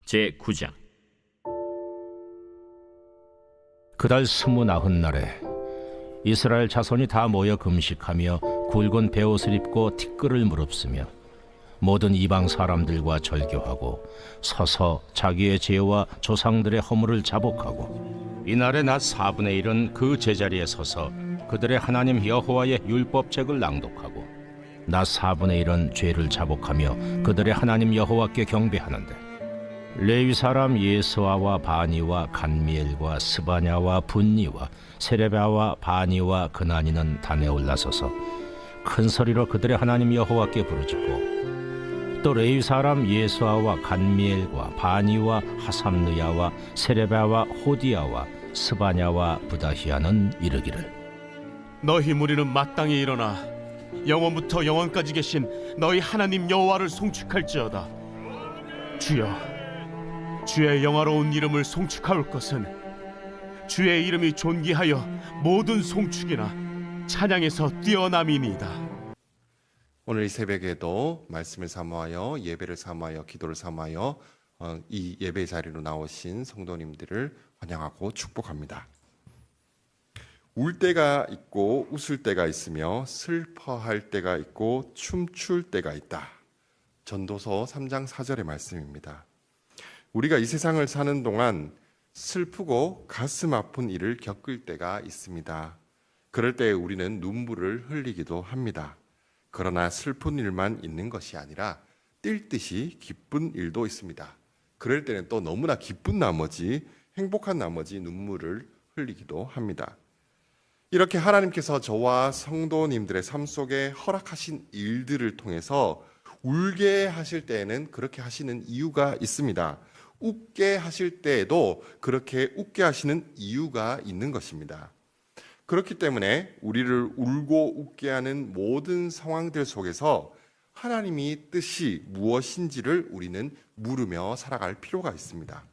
제9장. 그달 29날에 이스라엘 자손이 다 모여 금식하며 굵은 베옷을 입고 티끌을 무릅쓰며 모든 이방 사람들과 절교하고 서서 자기의 죄와 조상들의 허물을 자복하고 이날의 낮 4분의 1은 그 제자리에 서서 그들의 하나님 여호와의 율법책을 낭독하고 낮 4분의 1은 죄를 자복하며 그들의 하나님 여호와께 경배하는데, 레위 사람 예스와와 바니와 간미엘과 스바냐와 분니와 세레바와 바니와 그나니는 단에 올라서서 큰 소리로 그들의 하나님 여호와께 부르짖고, 또 레위 사람 예스와와 간미엘과 바니와 하삼느야와 세레바와 호디야와 스바냐와 부다히야는 이르기를, 너희 무리는 마땅히 일어나 영원부터 영원까지 계신 너희 하나님 여호와를 송축할지어다. 주여, 주의 영화로운 이름을 송축할 것은 주의 이름이 존귀하여 모든 송축이나 찬양에서 뛰어남이니이다. 오늘 이 새벽에도 말씀을 사모하여 예배를 사모하여 기도를 사모하여 이 예배 자리로 나오신 성도님들을 환영하고 축복합니다. 울 때가 있고 웃을 때가 있으며 슬퍼할 때가 있고 춤출 때가 있다. 전도서 3장 4절의 말씀입니다. 우리가 이 세상을 사는 동안 슬프고 가슴 아픈 일을 겪을 때가 있습니다. 그럴 때 우리는 눈물을 흘리기도 합니다. 그러나 슬픈 일만 있는 것이 아니라 뛸 듯이 기쁜 일도 있습니다. 그럴 때는 또 너무나 기쁜 나머지, 행복한 나머지 눈물을 흘리기도 합니다. 이렇게 하나님께서 저와 성도님들의 삶 속에 허락하신 일들을 통해서 울게 하실 때에는 그렇게 하시는 이유가 있습니다. 웃게 하실 때에도 그렇게 웃게 하시는 이유가 있는 것입니다. 그렇기 때문에 우리를 울고 웃게 하는 모든 상황들 속에서 하나님이 뜻이 무엇인지를 우리는 물으며 살아갈 필요가 있습니다.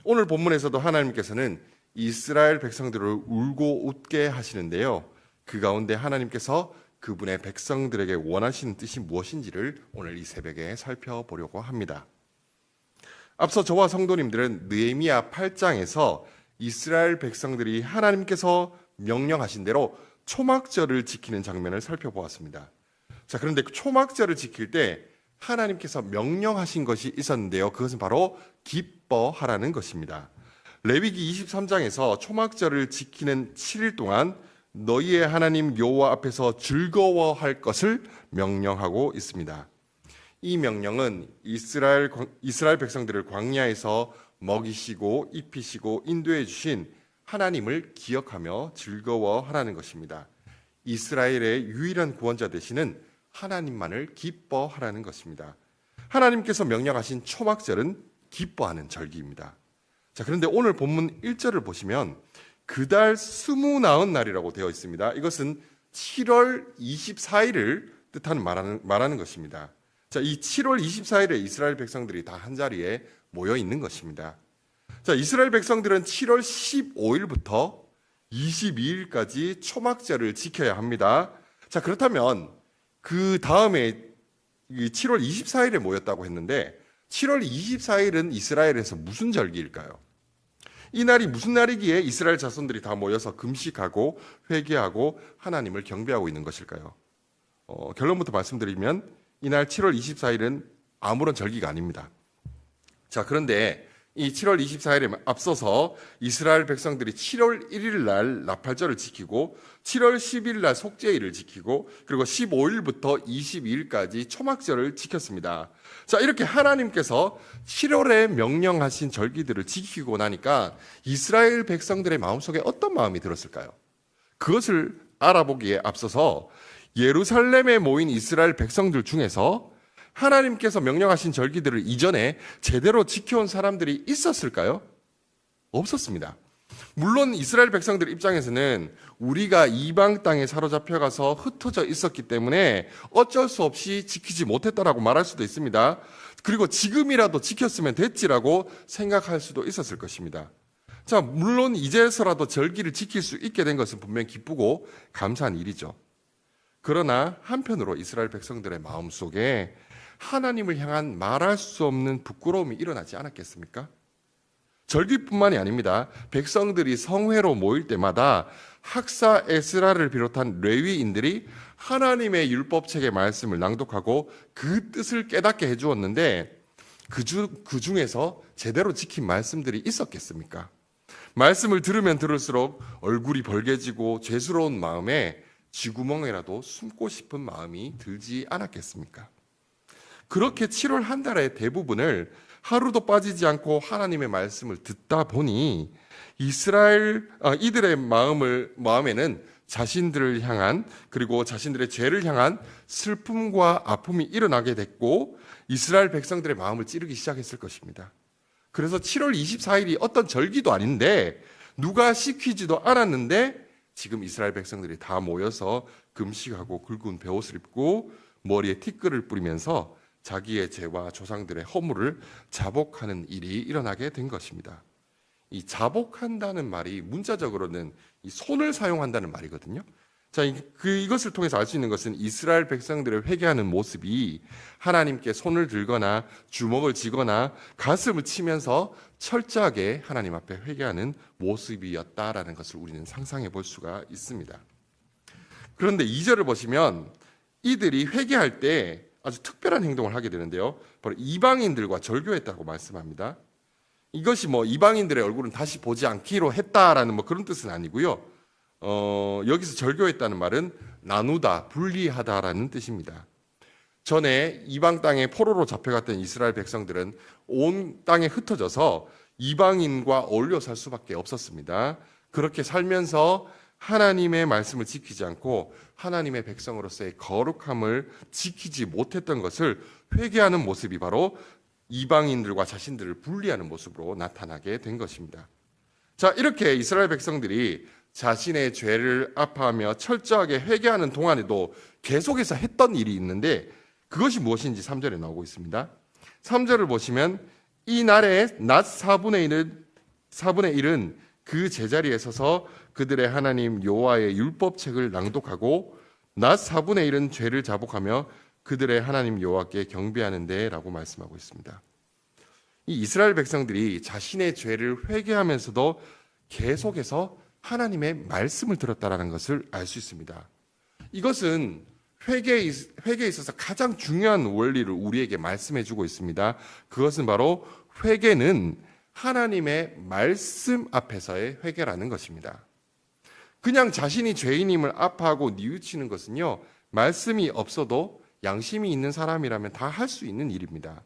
오늘 본문에서도 하나님께서는 이스라엘 백성들을 울고 웃게 하시는데요, 그 가운데 하나님께서 그분의 백성들에게 원하시는 뜻이 무엇인지를 오늘 이 새벽에 살펴보려고 합니다. 앞서 저와 성도님들은 느헤미야 8장에서 이스라엘 백성들이 하나님께서 명령하신 대로 초막절을 지키는 장면을 살펴보았습니다. 자, 그런데 그 초막절을 지킬 때 하나님께서 명령하신 것이 있었는데요, 그것은 바로 기뻐하라는 것입니다. 레위기 23장에서 초막절을 지키는 7일 동안 너희의 하나님 여호와 앞에서 즐거워할 것을 명령하고 있습니다. 이 명령은 이스라엘 백성들을 광야에서 먹이시고 입히시고 인도해 주신 하나님을 기억하며 즐거워하라는 것입니다. 이스라엘의 유일한 구원자 되시는 하나님만을 기뻐하라는 것입니다. 하나님께서 명령하신 초막절은 기뻐하는 절기입니다. 자, 그런데 오늘 본문 1절을 보시면 그달 29날이라고 되어 있습니다. 이것은 7월 24일을 뜻하는 말하는 것입니다. 자, 이 7월 24일에 이스라엘 백성들이 다 한자리에 모여 있는 것입니다. 자, 이스라엘 백성들은 7월 15일부터 22일까지 초막절을 지켜야 합니다. 자, 그렇다면 그 다음에 7월 24일에 모였다고 했는데 7월 24일은 이스라엘에서 무슨 절기일까요? 이 날이 무슨 날이기에 이스라엘 자손들이 다 모여서 금식하고 회개하고 하나님을 경배하고 있는 것일까요? 결론부터 말씀드리면 이날 7월 24일은 아무런 절기가 아닙니다. 자, 그런데 이 7월 24일에 앞서서 이스라엘 백성들이 7월 1일 날 나팔절을 지키고 7월 10일 날 속죄일을 지키고 그리고 15일부터 22일까지 초막절을 지켰습니다. 자, 이렇게 하나님께서 7월에 명령하신 절기들을 지키고 나니까 이스라엘 백성들의 마음속에 어떤 마음이 들었을까요? 그것을 알아보기에 앞서서 예루살렘에 모인 이스라엘 백성들 중에서 하나님께서 명령하신 절기들을 이전에 제대로 지켜온 사람들이 있었을까요? 없었습니다. 물론 이스라엘 백성들 입장에서는 우리가 이방 땅에 사로잡혀가서 흩어져 있었기 때문에 어쩔 수 없이 지키지 못했다라고 말할 수도 있습니다. 그리고 지금이라도 지켰으면 됐지라고 생각할 수도 있었을 것입니다. 자, 물론 이제서라도 절기를 지킬 수 있게 된 것은 분명히 기쁘고 감사한 일이죠. 그러나 한편으로 이스라엘 백성들의 마음속에 하나님을 향한 말할 수 없는 부끄러움이 일어나지 않았겠습니까? 절기뿐만이 아닙니다. 백성들이 성회로 모일 때마다 학사 에스라를 비롯한 레위인들이 하나님의 율법책의 말씀을 낭독하고 그 뜻을 깨닫게 해주었는데 그 중에서 제대로 지킨 말씀들이 있었겠습니까? 말씀을 들으면 들을수록 얼굴이 벌개지고 죄스러운 마음에 쥐구멍이라도 숨고 싶은 마음이 들지 않았겠습니까? 그렇게 7월 한 달의 대부분을 하루도 빠지지 않고 하나님의 말씀을 듣다 보니 이들의 마음에는 자신들을 향한, 그리고 자신들의 죄를 향한 슬픔과 아픔이 일어나게 됐고 이스라엘 백성들의 마음을 찌르기 시작했을 것입니다. 그래서 7월 24일이 어떤 절기도 아닌데 누가 시키지도 않았는데 지금 이스라엘 백성들이 다 모여서 금식하고 굵은 베옷을 입고 머리에 티끌을 뿌리면서 자기의 죄와 조상들의 허물을 자복하는 일이 일어나게 된 것입니다. 이 자복한다는 말이 문자적으로는 이 손을 사용한다는 말이거든요. 자, 이것을 통해서 알 수 있는 것은 이스라엘 백성들의 회개하는 모습이 하나님께 손을 들거나 주먹을 쥐거나 가슴을 치면서 철저하게 하나님 앞에 회개하는 모습이었다라는 것을 우리는 상상해 볼 수가 있습니다. 그런데 2절을 보시면 이들이 회개할 때 아주 특별한 행동을 하게 되는데요. 바로 이방인들과 절교했다고 말씀합니다. 이것이 이방인들의 얼굴은 다시 보지 않기로 했다라는 그런 뜻은 아니고요. 여기서 절교했다는 말은 나누다, 분리하다라는 뜻입니다. 전에 이방 땅에 포로로 잡혀갔던 이스라엘 백성들은 온 땅에 흩어져서 이방인과 어울려 살 수밖에 없었습니다. 그렇게 살면서 하나님의 말씀을 지키지 않고 하나님의 백성으로서의 거룩함을 지키지 못했던 것을 회개하는 모습이 바로 이방인들과 자신들을 분리하는 모습으로 나타나게 된 것입니다. 자, 이렇게 이스라엘 백성들이 자신의 죄를 아파하며 철저하게 회개하는 동안에도 계속해서 했던 일이 있는데 그것이 무엇인지 3절에 나오고 있습니다. 3절을 보시면 이 날에 낮 4분의 1은 그 제자리에 서서 그들의 하나님 여호와의 율법책을 낭독하고 낮 4분의 1은 죄를 자복하며 그들의 하나님 여호와께 경배하는데 라고 말씀하고 있습니다. 이 이스라엘 백성들이 자신의 죄를 회개하면서도 계속해서 하나님의 말씀을 들었다라는 것을 알 수 있습니다. 이것은 회개에 있어서 가장 중요한 원리를 우리에게 말씀해 주고 있습니다. 그것은 바로 회개는 하나님의 말씀 앞에서의 회개라는 것입니다. 그냥 자신이 죄인임을 아파하고 뉘우치는 것은요, 말씀이 없어도 양심이 있는 사람이라면 다 할 수 있는 일입니다.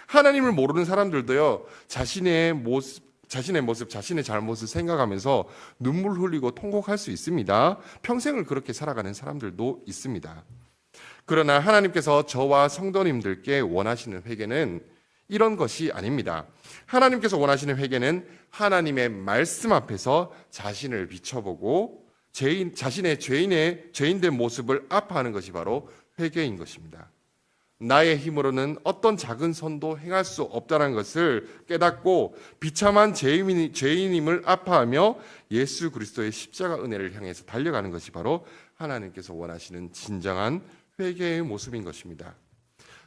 하나님을 모르는 사람들도요, 자신의 모습, 자신의 잘못을 생각하면서 눈물 흘리고 통곡할 수 있습니다. 평생을 그렇게 살아가는 사람들도 있습니다. 그러나 하나님께서 저와 성도님들께 원하시는 회개는 이런 것이 아닙니다. 하나님께서 원하시는 회개는 하나님의 말씀 앞에서 자신을 비춰보고 자신의 죄인된 모습을 아파하는 것이 바로 회개인 것입니다. 나의 힘으로는 어떤 작은 선도 행할 수 없다는 것을 깨닫고 비참한 죄인임을 아파하며 예수 그리스도의 십자가 은혜를 향해서 달려가는 것이 바로 하나님께서 원하시는 진정한 회개의 모습인 것입니다.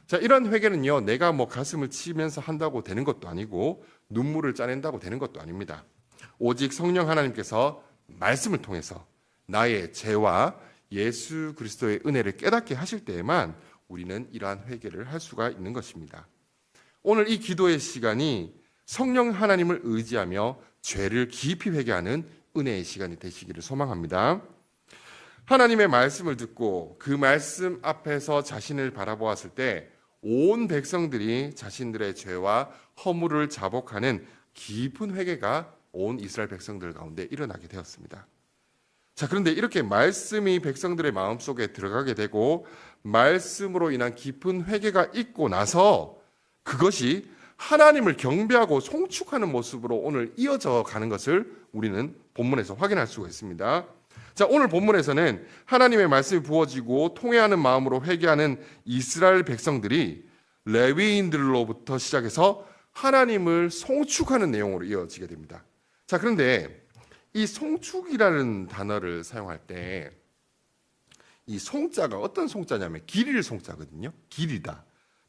자, 이런 회개는요, 내가 가슴을 치면서 한다고 되는 것도 아니고 눈물을 짜낸다고 되는 것도 아닙니다. 오직 성령 하나님께서 말씀을 통해서 나의 죄와 예수 그리스도의 은혜를 깨닫게 하실 때에만 우리는 이러한 회개를 할 수가 있는 것입니다. 오늘 이 기도의 시간이 성령 하나님을 의지하며 죄를 깊이 회개하는 은혜의 시간이 되시기를 소망합니다. 하나님의 말씀을 듣고 그 말씀 앞에서 자신을 바라보았을 때 온 백성들이 자신들의 죄와 허물을 자복하는 깊은 회개가 온 이스라엘 백성들 가운데 일어나게 되었습니다. 자, 그런데 이렇게 말씀이 백성들의 마음속에 들어가게 되고 말씀으로 인한 깊은 회개가 있고 나서 그것이 하나님을 경배하고 송축하는 모습으로 오늘 이어져 가는 것을 우리는 본문에서 확인할 수가 있습니다. 자, 오늘 본문에서는 하나님의 말씀이 부어지고 통회하는 마음으로 회개하는 이스라엘 백성들이 레위인들로부터 시작해서 하나님을 송축하는 내용으로 이어지게 됩니다. 자, 그런데 이 송축이라는 단어를 사용할 때 이 송자가 어떤 송자냐면 길이를 송자거든요. 길이다.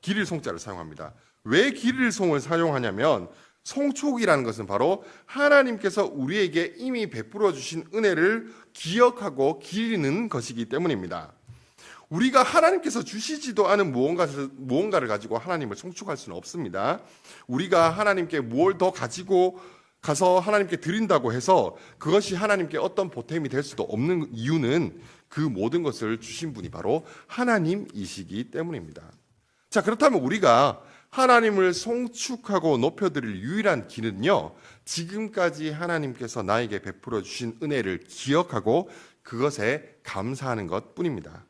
기릴송자를 사용합니다. 왜 기릴송을 사용하냐면 송축이라는 것은 바로 하나님께서 우리에게 이미 베풀어 주신 은혜를 기억하고 기리는 것이기 때문입니다. 우리가 하나님께서 주시지도 않은 무언가를 가지고 하나님을 송축할 수는 없습니다. 우리가 하나님께 뭘 더 가지고 가서 하나님께 드린다고 해서 그것이 하나님께 어떤 보탬이 될 수도 없는 이유는 그 모든 것을 주신 분이 바로 하나님이시기 때문입니다. 자, 그렇다면 우리가 하나님을 송축하고 높여드릴 유일한 길은요, 지금까지 하나님께서 나에게 베풀어 주신 은혜를 기억하고 그것에 감사하는 것 뿐입니다.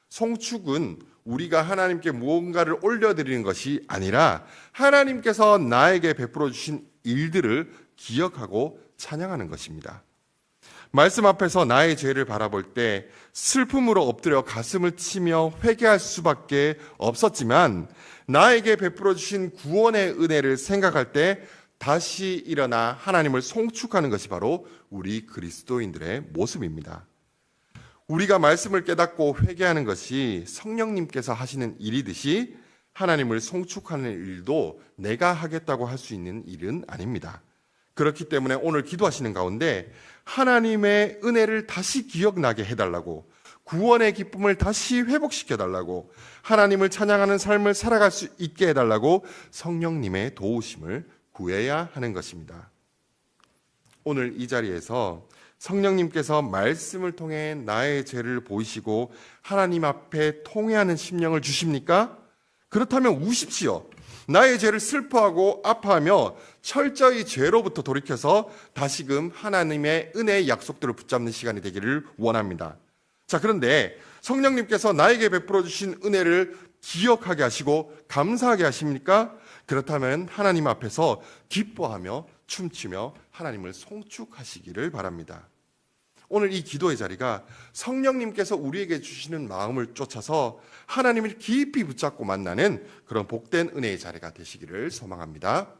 송축은 우리가 하나님께 무언가를 올려드리는 것이 아니라 하나님께서 나에게 베풀어 주신 일들을 기억하고 찬양하는 것입니다. 말씀 앞에서 나의 죄를 바라볼 때 슬픔으로 엎드려 가슴을 치며 회개할 수밖에 없었지만 나에게 베풀어 주신 구원의 은혜를 생각할 때 다시 일어나 하나님을 송축하는 것이 바로 우리 그리스도인들의 모습입니다. 우리가 말씀을 깨닫고 회개하는 것이 성령님께서 하시는 일이듯이 하나님을 송축하는 일도 내가 하겠다고 할 수 있는 일은 아닙니다. 그렇기 때문에 오늘 기도하시는 가운데 하나님의 은혜를 다시 기억나게 해달라고, 구원의 기쁨을 다시 회복시켜달라고, 하나님을 찬양하는 삶을 살아갈 수 있게 해달라고 성령님의 도우심을 구해야 하는 것입니다. 오늘 이 자리에서 성령님께서 말씀을 통해 나의 죄를 보이시고 하나님 앞에 통회하는 심령을 주십니까? 그렇다면 우십시오. 나의 죄를 슬퍼하고 아파하며 철저히 죄로부터 돌이켜서 다시금 하나님의 은혜의 약속들을 붙잡는 시간이 되기를 원합니다. 자, 그런데 성령님께서 나에게 베풀어 주신 은혜를 기억하게 하시고 감사하게 하십니까? 그렇다면 하나님 앞에서 기뻐하며 춤추며 하나님을 송축하시기를 바랍니다. 오늘 이 기도의 자리가 성령님께서 우리에게 주시는 마음을 쫓아서 하나님을 깊이 붙잡고 만나는 그런 복된 은혜의 자리가 되시기를 소망합니다.